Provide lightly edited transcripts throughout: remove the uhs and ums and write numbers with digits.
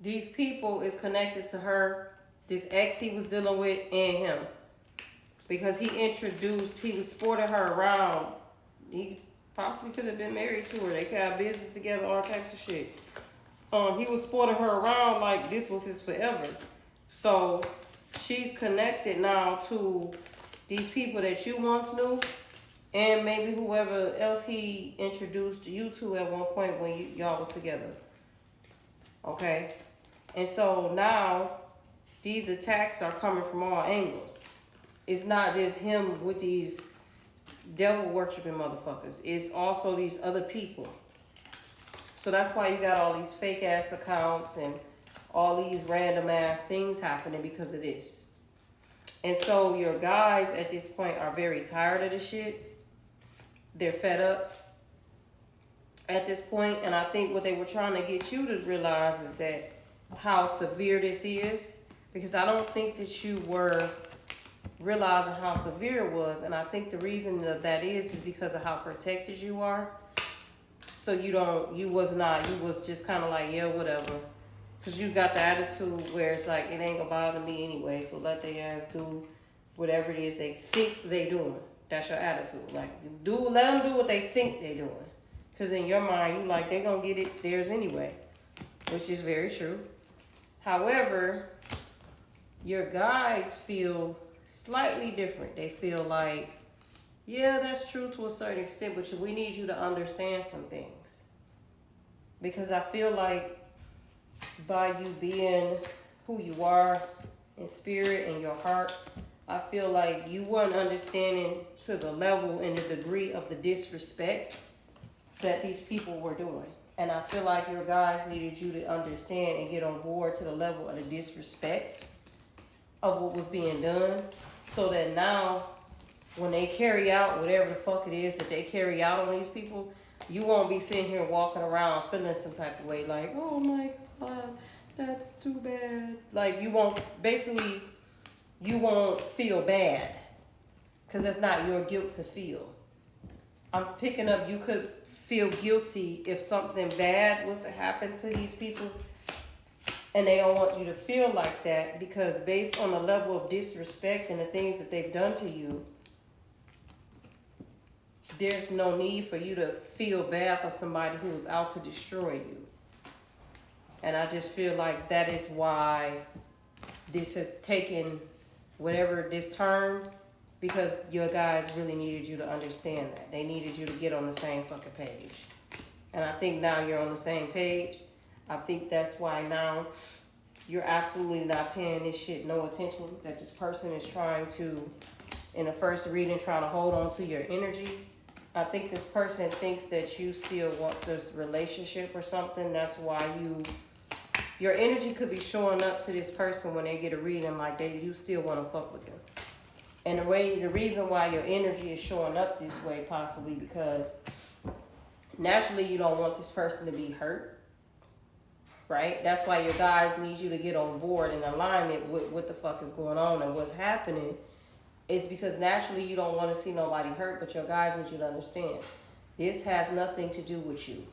these people is connected to her, this ex he was dealing with, and him. Because he was sporting her around. He possibly could have been married to her. They could have business together, all types of shit. He was sporting her around like this was his forever. So she's connected now to these people that you once knew, and maybe whoever else he introduced you to at one point when y'all was together. Okay? And so now these attacks are coming from all angles. It's not just him with these devil worshiping motherfuckers. It's also these other people. So that's why you got all these fake ass accounts and all these random ass things happening because of this. And so your guys at this point are very tired of this shit. They're fed up at this point. And I think what they were trying to get you to realize is that how severe this is. Because I don't think that you were realizing how severe it was. And I think the reason that is because of how protected you are. So you was just kind of like, yeah, whatever. Because you got the attitude where it's like, it ain't gonna bother me anyway, so let their ass do whatever it is they think they doing. That's your attitude. Like, let them do what they think they doing. Because in your mind, you like, they gonna get it theirs anyway. Which is very true. However, your guides feel slightly different. They feel like, yeah, that's true to a certain extent, but we need you to understand some things. Because I feel like by you being who you are in spirit and your heart, I feel like you weren't understanding to the level and the degree of the disrespect that these people were doing. And I feel like your guys needed you to understand and get on board to the level of the disrespect of what was being done, so that now when they carry out whatever the fuck it is that they carry out on these people, you won't be sitting here walking around feeling some type of way like, oh my God, that's too bad. Like, you won't feel bad, because that's not your guilt to feel. I'm picking up, you could feel guilty if something bad was to happen to these people, and they don't want you to feel like that, because based on the level of disrespect and the things that they've done to you, there's no need for you to feel bad for somebody who is out to destroy you. And I just feel like that is why this has taken whatever this turn, because your guys really needed you to understand that. They needed you to get on the same fucking page. And I think now you're on the same page. I think that's why now you're absolutely not paying this shit no attention. That this person is trying to, in the first reading, trying to hold on to your energy. I think this person thinks that you still want this relationship or something. That's why your energy could be showing up to this person when they get a reading like you still want to fuck with them. And the reason why your energy is showing up this way, possibly because naturally you don't want this person to be hurt. Right? That's why your guys need you to get on board in alignment with what the fuck is going on and what's happening. It's because naturally you don't want to see nobody hurt, but your guys need you to understand. This has nothing to do with you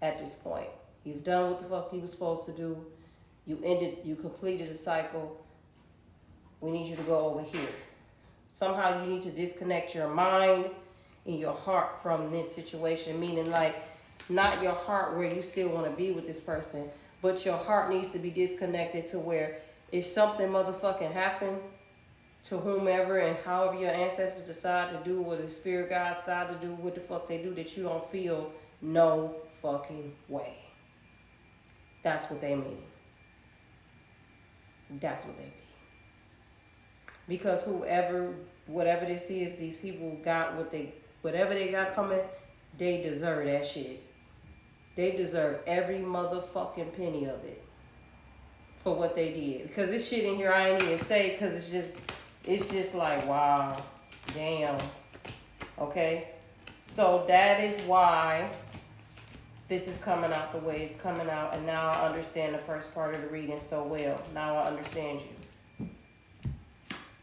at this point. You've done what the fuck you were supposed to do. You completed the cycle. We need you to go over here. Somehow you need to disconnect your mind and your heart from this situation, meaning like, not your heart where you still want to be with this person, but your heart needs to be disconnected to where if something motherfucking happened to whomever and however your ancestors decide to do, or the spirit guides decide to do what the fuck they do, that you don't feel no fucking way. That's what they mean. That's what they mean. Because whatever this is, these people got whatever they got coming, they deserve that shit. They deserve every motherfucking penny of it for what they did. Because this shit in here I ain't even say, because it's just like, wow, damn. Okay? So that is why this is coming out the way it's coming out. And now I understand the first part of the reading so well. Now I understand you.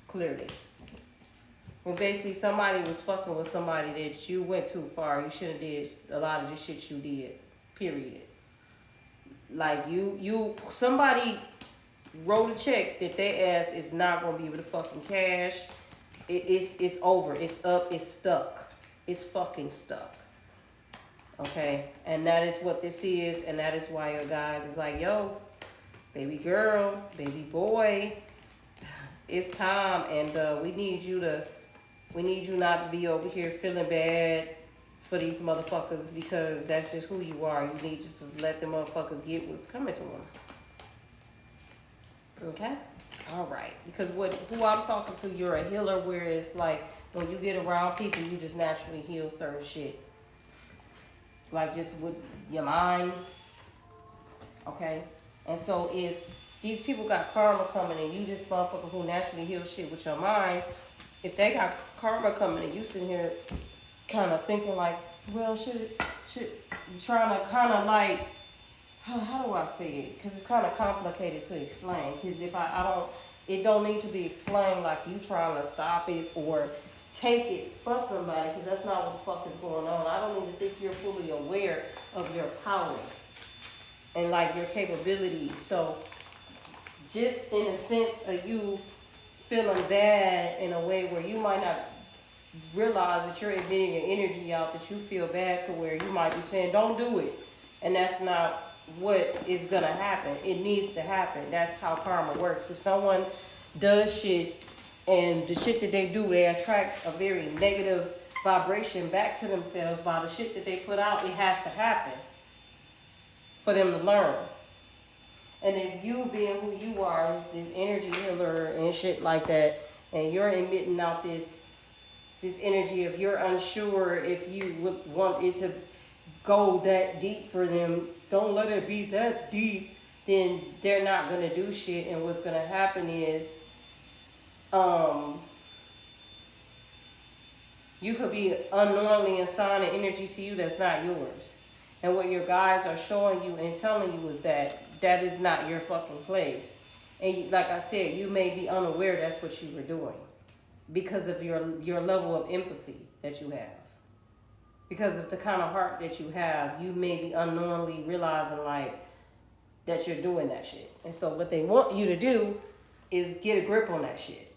Clearly. When basically somebody was fucking with somebody that you went too far. You shouldn't have did a lot of the shit you did. Period. Like somebody wrote a check that their ass is not gonna be able to fucking cash. It's over. It's up. It's stuck. It's fucking stuck. Okay, and that is what this is, and that is why your guys is like, yo, baby girl, baby boy, it's time, and we need you not to be over here feeling bad for these motherfuckers, because that's just who you are. You need just to let the motherfuckers get what's coming to them. Okay, all right, because who I'm talking to, you're a healer, where it's like when you get around people, you just naturally heal certain shit. Like just with your mind, okay? And so if these people got karma coming and you just motherfucker who naturally heal shit with your mind, if they got karma coming and you sitting here kind of thinking like, well, should trying to kind of like, how do I say it? Because it's kind of complicated to explain. Because if it don't need to be explained like you trying to stop it or take it for somebody, because that's not what the fuck is going on. I don't even think you're fully aware of your power and like your capabilities. So just in a sense of you feeling bad in a way where you might not realize that you're emitting an energy out that you feel bad, to where you might be saying, don't do it. And that's not what is gonna happen. It needs to happen. That's how karma works. If someone does shit, and the shit that they do, they attract a very negative vibration back to themselves by the shit that they put out. It has to happen for them to learn. And then you being who you are, this energy healer and shit like that, and you're emitting out this energy of you're unsure if you would want it to go that deep for them. Don't let it be that deep. Then they're not going to do shit. And what's going to happen is, you could be unknowingly assigning energy to you that's not yours. And what your guides are showing you and telling you is that is not your fucking place. And like I said, you may be unaware that's what you were doing because of your level of empathy that you have. Because of the kind of heart that you have, you may be unknowingly realizing like that you're doing that shit. And so what they want you to do is get a grip on that shit.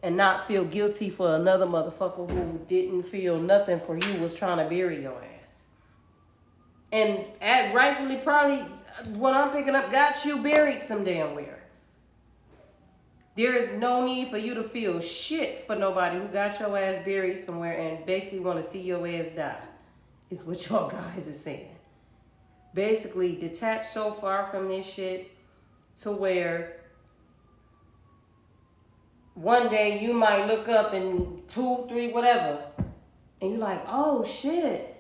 And not feel guilty for another motherfucker who didn't feel nothing for you, was trying to bury your ass. And rightfully probably, what I'm picking up, got you buried some damn where. There is no need for you to feel shit for nobody who got your ass buried somewhere and basically want to see your ass die. Is what y'all guys is saying. Basically, detach so far from this shit to where one day you might look up in 2, 3, whatever, and you're like, oh shit.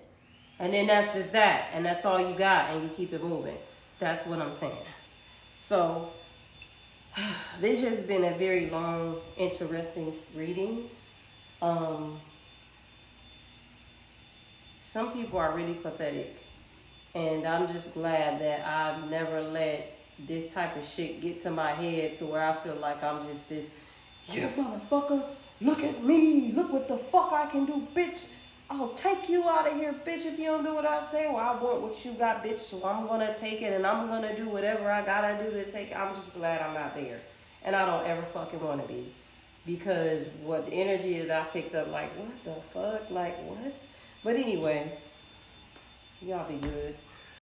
And then that's just that. And that's all you got, and you keep it moving. That's what I'm saying. So this has been a very long, interesting reading. Some people are really pathetic. And I'm just glad that I've never let this type of shit get to my head to where I feel like I'm just this, yeah, motherfucker, look at me. Look what the fuck I can do, bitch. I'll take you out of here, bitch, if you don't do what I say. Well, I want what you got, bitch, so I'm going to take it, and I'm going to do whatever I got to do to take it. I'm just glad I'm not there. And I don't ever fucking want to be. Because what the energy that I picked up, like, what the fuck? Like, what? But anyway, y'all be good.